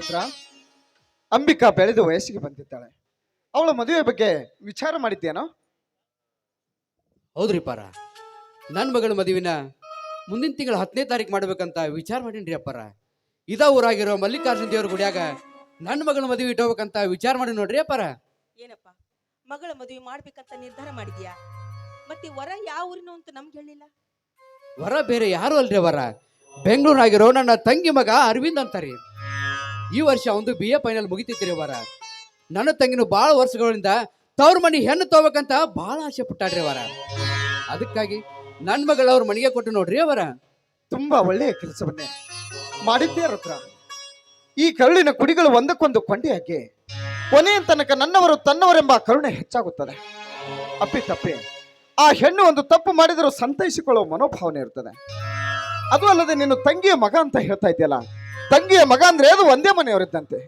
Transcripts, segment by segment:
ಪುತ್ರ, ಅಂಬಿಕಾ ಬೆಳೆದು ವಯಸ್ಸಿಗೆ ಬಂದಿದ್ದಾಳೆ. ಅವಳ ಮದುವೆ ಬಗ್ಗೆ ವಿಚಾರ ಮಾಡಿದ್ದೇನೋ? ಹೌದ್ರಿ ಪಾರ, ನನ್ನ ಮಗಳ ಮದುವಿನ ಮುಂದಿನ ತಿಂಗಳ 10ನೇ ತಾರೀಕು ಮಾಡ್ಬೇಕಂತ ವಿಚಾರ ಮಾಡೀನ್ರಿ ಅಪ್ಪಾರ. ಇದ ಊರಾಗಿರೋ ಮಲ್ಲಿಕಾರ್ಜುನ ದೇವ್ರ ಗುಡಿಯಾಗ ನನ್ನ ಮಗಳ ಮದುವೆ ಇಟ್ಕೋಬೇಕಂತ ವಿಚಾರ ಮಾಡಿ ನೋಡ್ರಿ ಅಪ್ಪಾರ. ಏನಪ್ಪ, ಮಗಳ ಮದುವೆ ಮಾಡ್ಬೇಕಂತ ನಿರ್ಧಾರ ಮಾಡಿದ್ಯಾ? ಮತ್ತೆ ವರ ಯಾವ ಊರಿನ ಅಂತ ನಮ್ಗೆ ಹೇಳಿಲ್ಲ. ವರ ಬೇರೆ ಯಾರು ಅಲ್ರಿ ವರ, ಬೆಂಗಳೂರಾಗಿರೋ ನನ್ನ ತಂಗಿ ಮಗ ಅರವಿಂದ್ ಅಂತಾರಿ. ಈ ವರ್ಷ ಒಂದು BA ಫೈನಲ್ ಮುಗಿತೈತ್ರಿ ವರ. ನನ್ನ ತಂಗಿನ ಭಾಳ ವರ್ಷಗಳಿಂದ ತವ್ರ ಮನೆ ಹೆಣ್ಣು ತಗೋಬೇಕಂತ ಭಾಳ ಆಸೆ ಪಟ್ಟಾಡ್ರಿ ವರ. ಅದಕ್ಕಾಗಿ ನನ್ನ ಮಗಳ ಅವ್ರ ಮನೆಗೆ ಕೊಟ್ಟು ನೋಡ್ರಿ ಅವರ. ತುಂಬಾ ಒಳ್ಳೆಯ ಕೆಲಸವನ್ನೇ ಮಾಡಿದ್ದೇ ರುದ್ರ. ಈ ಕರುಳಿನ ಕುಡಿಗಳು ಒಂದಕ್ಕೊಂದು ಕೊಂಡಿಯಾಗಿ ಕೊನೆಯ ತನಕ ನನ್ನವರು ತನ್ನವರೆಂಬ ಕರುಣೆ ಹೆಚ್ಚಾಗುತ್ತದೆ. ಅಪ್ಪಿ ತಪ್ಪಿ ಆ ಹೆಣ್ಣು ಒಂದು ತಪ್ಪು ಮಾಡಿದರೂ ಸಂತೈಸಿಕೊಳ್ಳುವ ಮನೋಭಾವನೆ ಇರ್ತದೆ. ಅದು ಅಲ್ಲದೆ ನೀನು ತಂಗಿಯ ಮಗ ಅಂತ ಹೇಳ್ತಾ ಇದೆಯಲ್ಲ, ತಂಗಿಯ ಮಗ ಅಂದ್ರೆ ಅದು ಒಂದೇ ಮನೆಯವರಿದ್ದಂತೆ.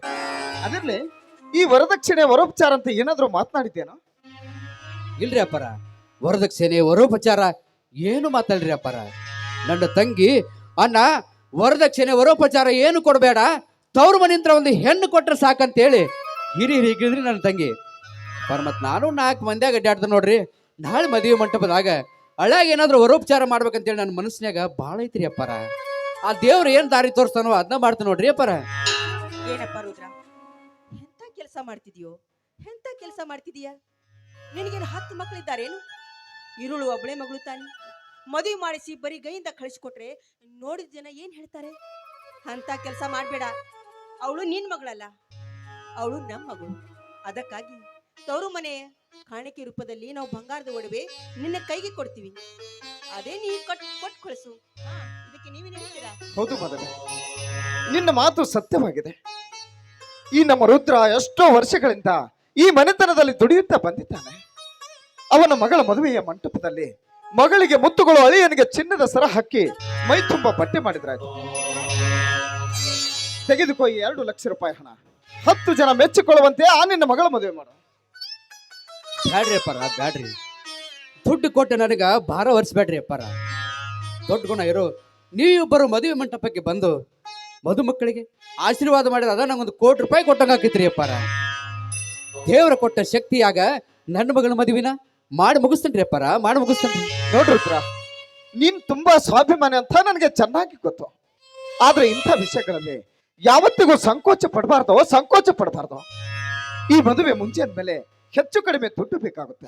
ಅದರಲ್ಲಿ ಈ ವರದಕ್ಷಿಣೆ ವರೋಪಚಾರ ಅಂತ ಏನಾದ್ರೂ ಮಾತನಾಡಿದ್ದೇನೋ? ಇಲ್ರಿ ಅಪ್ಪರ, ವರದಕ್ಷಿಣೆ ವರೋಪಚಾರ ಏನು ಮಾತಾಡ್ರಿ ಅಪ್ಪರ. ನನ್ನ ತಂಗಿ ಅಣ್ಣ ವರದಕ್ಷಿಣೆ ವರೋಪಚಾರ ಏನು ಕೊಡಬೇಡ, ತವ್ರ ಮನಿಂತ್ರ ಒಂದು ಹೆಣ್ಣು ಕೊಟ್ರೆ ಸಾಕಂತೇಳಿ ಹಿರಿದ್ರಿ ನನ್ನ ತಂಗಿ. ಮತ್ ನಾನು 4 ಮಂದಿಯಾಗ ಅಡ್ಡಾಡ್ದ ನೋಡ್ರಿ. ನಾಳೆ ಮದುವೆ ಮಂಟಪದಾಗ ಹಳ್ಯಾಗ ಏನಾದ್ರು ವರೋಪಚಾರ ಮಾಡ್ಬೇಕಂತೇಳಿ ನನ್ನ ಮನಸ್ಸಿನಾಗ ಭಾಳ ಐತ್ರಿ ಅಪ್ಪರ. ಆ ದೇವ್ರು ಏನ್ ದಾರಿ ತೋರಿಸ್ತಾನೋ ಅದನ್ನ ಮಾಡ್ತಾನ ನೋಡ್ರಿ ಅಪ್ಪರ. ಏನಪ್ಪ ರುದ್ರ, ಎಂತ ಕೆಲಸ ಮಾಡ್ತಿದ್ಯೋ, ಎಂತ ಕೆಲಸ ಮಾಡ್ತಿದೀಯಾ? ನಿನಗೇನು 10 ಮಕ್ಕಳಿದ್ದಾರೇನು? ಇರುಳು ಒಬ್ಬಳೆ ಮಗಳು ತಾನೆ. ಮದುವೆ ಮಾಡಿಸಿ ಬರೀ ಗೈಯಿಂದ ಕಳಿಸ್ಕೊಟ್ರೆ ನೋಡಿದ ಜನ ಏನ್ ಹೇಳ್ತಾರೆ? ಅಂತ ಕೆಲಸ ಮಾಡಬೇಡ. ಅವಳು ನಿನ್ ಮಗಳಲ್ಲ, ಅವಳು ನಮ್ಮ ಮಗಳು. ಅದಕ್ಕಾಗಿ ತವರು ಮನೆ ಕಾಣಿಕೆ ರೂಪದಲ್ಲಿ ನಾವು ಬಂಗಾರದ ಒಡವೆ ನಿನ್ನ ಕೈಗೆ ಕೊಡ್ತೀವಿ. ಅದೇ ನೀ ಕೊಟ್ಟು ಕಳಿಸು. ಇದಕ್ಕೆ ನೀವೇನು ಹೇಳ್ತೀರಾ? ಹೌದು ಮದನೆ, ನಿನ್ನ ಮಾತು ಸತ್ಯವಾಗಿದೆ. ಈ ನಮ್ಮ ರುದ್ರ ಎಷ್ಟೋ ವರ್ಷಗಳಿಂದ ಈ ಮನೆತನದಲ್ಲಿ ದುಡಿಯುತ್ತಾ ಬಂದಿದ್ದಾನೆ. ಅವನ ಮಗಳ ಮದುವೆಯ ಮಂಟಪದಲ್ಲಿ ಮಗಳಿಗೆ ಮುತ್ತುಗಳು, ಅಳಿಯನಿಗೆ ಚಿನ್ನದ ಸರ ಹಾಕಿ ಮೈ ತುಂಬ ಬಟ್ಟೆ ಮಾಡಿದ್ರಾಯ್ತು. ತೆಗೆದುಕೋ ಈ 2 ಲಕ್ಷ ರೂಪಾಯಿ ಹಣ. 10 ಜನ ಮೆಚ್ಚಿಕೊಳ್ಳುವಂತೆ ಆ ನಿನ್ನ ಮಗಳ ಮದುವೆ ಮಾಡು. ಬ್ಯಾಡ್ರಿ ಅಪ್ಪಾರ, ಬ್ಯಾಡ್ರಿ. ದುಡ್ಡು ಕೊಟ್ಟು ನನಗ ಭಾರ ವರ್ಷಬೇಡ್ರಿ ಅಪ್ಪಾರ. ದೊಡ್ಡ ಗುಣ ಇರೋ ನೀವಿಬ್ಬರು ಮದುವೆ ಮಂಟಪಕ್ಕೆ ಬಂದು ಮದುಮಕ್ಕಳಿಗೆ ಆಶೀರ್ವಾದ ಮಾಡಿದ್ರೆ ಅದ ನಂಗೊಂದು ₹1 ಕೋಟಿ ಕೊಟ್ಟಂಗ ಆಕೈತ್ರಿ ಅಪ್ಪಾರ. ದೇವರ ಕೊಟ್ಟ ಶಕ್ತಿಯಾಗ ನನ್ನ ಮಗಳ ಮದುವಿನ ಮಾಡಿ ಮುಗಿಸ್ತೇನ್ರಿ ಅಪ್ಪಾರ, ಮಾಡಿ ಮುಗಿಸ್ತೇನ್ರಿ. ನೋಡ್ರಿ ಉತ್ತರ, ನೀನ್ ತುಂಬಾ ಸ್ವಾಭಿಮಾನಿ ಅಂತ ನನಗೆ ಚೆನ್ನಾಗಿ ಗೊತ್ತು. ಆದ್ರೆ ಇಂಥ ವಿಷಯಗಳಲ್ಲಿ ಯಾವತ್ತಿಗೂ ಸಂಕೋಚ ಪಡಬಾರ್ದು. ಈ ಮದುವೆ ಮುಂಚೆ ಅಂದ್ಮೇಲೆ ಹೆಚ್ಚು ಕಡಿಮೆ ದುಡ್ಡು ಬೇಕಾಗುತ್ತೆ.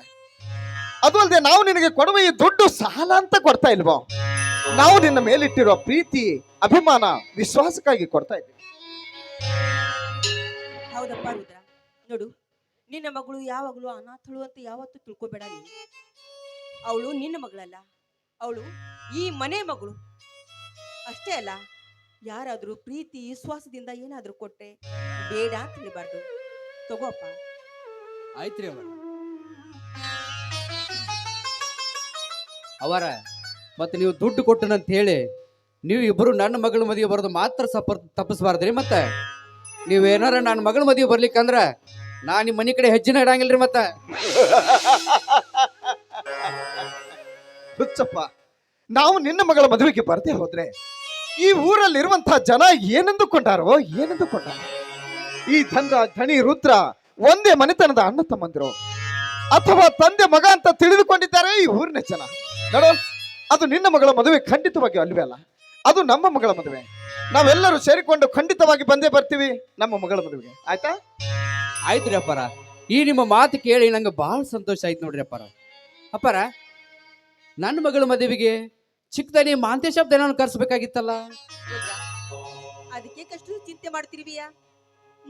ಅದು ಅಲ್ಲದೆ ನಾವು ನಿನಗೆ ಕೊಡುವ ಈ ದುಡ್ಡು ಸಾಲ ಅಂತ ಕೊಡ್ತಾ ಇಲ್ವೋ, ನಾವು ನಿನ್ನ ಮೇಲಿಟ್ಟಿರೋ ಪ್ರೀತಿ, ಅಭಿಮಾನ, ವಿಶ್ವಾಸಕ್ಕಾಗಿ ಕೊಡ್ತಾ ಇದ್ದೀವಿ. ಹೌದಪ್ಪ ರುದ್ರ, ನೋಡು, ನಿನ್ನ ಮಗಳು ಯಾವಾಗಲೂ ಅನಾಥಳು ಅಂತ ಯಾವತ್ತೂ ತಿಳ್ಕೊಬೇಡ. ನೀನು ಅವಳು ನಿನ್ನ ಮಗಳಲ್ಲ, ಅವಳು ಈ ಮನೆ ಮಗಳು. ಅಷ್ಟೇ ಅಲ್ಲ, ಯಾರಾದ್ರೂ ಪ್ರೀತಿ ವಿಶ್ವಾಸದಿಂದ ಏನಾದ್ರೂ ಕೊಟ್ಟೆ ಬೇಡ ಅಂತ ಹೇಳಬಾರ್ದು. ತಗೋಪ್ಪ. ಆಯ್ತ್ರಿ ಅವರ ಮತ್ತೆ ನೀವು ದುಡ್ಡು ಕೊಟ್ಟನಂತ ಹೇಳಿ ನೀವು ಇಬ್ಬರು ನನ್ನ ಮಗಳ ಮದುವೆ ಬರೋದು ಮಾತ್ರ ತಪ್ಪಿಸ್ಬಾರ್ದ್ರಿ. ಮತ್ತೆ ನೀವೇನಾರ ನನ್ನ ಮಗಳ ಮದುವೆ ಬರ್ಲಿಕ್ಕಂದ್ರ ನಾ ನಿಮ್ಮ ಮನೆ ಕಡೆ ಹೆಜ್ಜೆನ ಇಡಂಗಿಲ್ರಿ. ಮತ್ತೆ ಹುಚ್ಚಪ್ಪ, ನಾವು ನಿನ್ನ ಮಗಳ ಮದುವೆಗೆ ಬರ್ದೇ ಹೋದ್ರೆ ಈ ಊರಲ್ಲಿರುವಂತಹ ಜನ ಏನೆಂದುಕೊಂಡಾರೋ. ಈ ಧನಿ ರುದ್ರ ಒಂದೇ ಮನೆತನದ ಅಣ್ಣ ತಮ್ಮಂದಿರು ಅಥವಾ ತಂದೆ ಮಗ ಅಂತ ತಿಳಿದುಕೊಂಡಿದ್ದಾರೆ ಈ ಊರಿನ ಜನ. ನೋಡು, ಅದು ನಿನ್ನ ಮಗಳ ಮದುವೆ ಖಂಡಿತವಾಗಿ ಅಲ್ವೇ ಅಲ್ಲ, ಅದು ನಮ್ಮ ಮಗಳ ಮದುವೆ. ನಾವೆಲ್ಲರೂ ಸೇರಿಕೊಂಡು ಖಂಡಿತವಾಗಿ ಬಂದೇ ಬರ್ತೀವಿ ನಮ್ಮ ಮಗಳ ಮದುವೆಗೆ. ಆಯ್ತಾ? ಆಯ್ತ್ರಿ ಅಪ್ಪಾರ. ಈ ನಿಮ್ಮ ಮಾತು ಕೇಳಿ ನಂಗೆ ಬಹಳ ಸಂತೋಷ ಆಯ್ತು ನೋಡ್ರಿ ಅಪ್ಪಾರ. ಅಪ್ಪಾರ, ನನ್ನ ಮಗಳ ಮದುವೆಗೆ ಚಿಕ್ಕದನಿ ಮಾಂತೇಶ ಹಬ್ಬ ಏನಾದ್ರು ಕರ್ಸ್ಬೇಕಾಗಿತ್ತಲ್ಲ. ಅದಕ್ಕೆ ಕಷ್ಟು ಚಿಂತೆ ಮಾಡ್ತಿರ್ವಿಯಾ?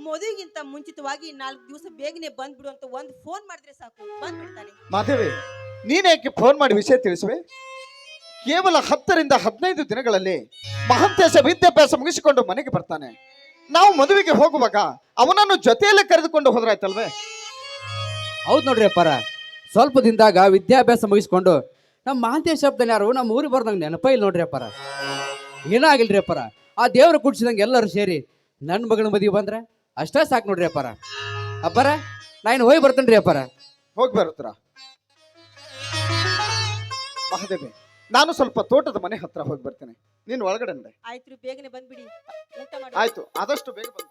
ಮದುವೆಗಿಂತ ಮುಂಚಿತವಾಗಿ 4 ದಿವಸ ಬೇಗನೆ ಬಂದ್ಬಿಡು ಅಂತ ಒಂದು ಫೋನ್ ಮಾಡಿದ್ರೆ ಸಾಕು, ಬಂದ್ಬಿಡ್ತಾನೆ. ಮಾಧವಿ, ನೀನೇಕೆ ಫೋನ್ ಮಾಡಿ ವಿಷಯ ತಿಳಿಸುವೆ? ಕೇವಲ 10 ರಿಂದ 15 ದಿನಗಳಲ್ಲಿ ಮಹಾಂತೇಶ ವಿದ್ಯಾಭ್ಯಾಸ ಮುಗಿಸಿಕೊಂಡು ಮನೆಗೆ ಬರ್ತಾನೆ. ನಾವು ಮದುವೆಗೆ ಹೋಗುವಾಗ ಅವನನ್ನು ಜೊತೆಯಲ್ಲೇ ಕರೆದುಕೊಂಡು ಹೋದ್ರಾಯ್ತಲ್ವೇ? ಹೌದು ನೋಡ್ರಿ ಅಪ್ಪಾರ, ಸ್ವಲ್ಪ ದಿನದಾಗ ವಿದ್ಯಾಭ್ಯಾಸ ಮುಗಿಸ್ಕೊಂಡು ನಮ್ಮ ಮಹಾಂತೇಶ ಹಬ್ಬದ ಯಾರು ನಮ್ಮ ಊರಿಗೆ ಬರ್ದಂಗೆ ನೆನಪ ಇಲ್ಲ ನೋಡ್ರಿ ಅಪ್ಪಾರ. ಏನಾಗಿಲ್ರಿ ಅಪ್ಪಾರ, ಆ ದೇವ್ರ ಕುಡ್ಸಿದಂಗೆ ಎಲ್ಲರೂ ಸೇರಿ ನನ್ನ ಮಗಳ ಮದುವೆ ಬಂದ್ರೆ ಅಷ್ಟೇ ಸಾಕು ನೋಡ್ರಿ ಅಪ್ಪಾರ. ಅಪ್ಪಾರ, ನಾನು ಹೋಗಿ ಬರ್ತೇನ್ರಿ ಅಪ್ಪಾರ. ಹೋಗಿ ಬರುತ್ತರ ಮಹಾದೇವಿ, ನಾನು ಸ್ವಲ್ಪ ತೋಟದ ಮನೆ ಹತ್ರ ಹೋಗಿ ಬರ್ತೇನೆ. ನೀನು ಒಳಗಡೆ. ಆಯ್ತು, ಬೇಗನೆ ಬಂದ್ಬಿಡಿ. ಊಟ ಮಾಡಿ. ಆಯ್ತು, ಆದಷ್ಟು ಬೇಗ ಬಂದು.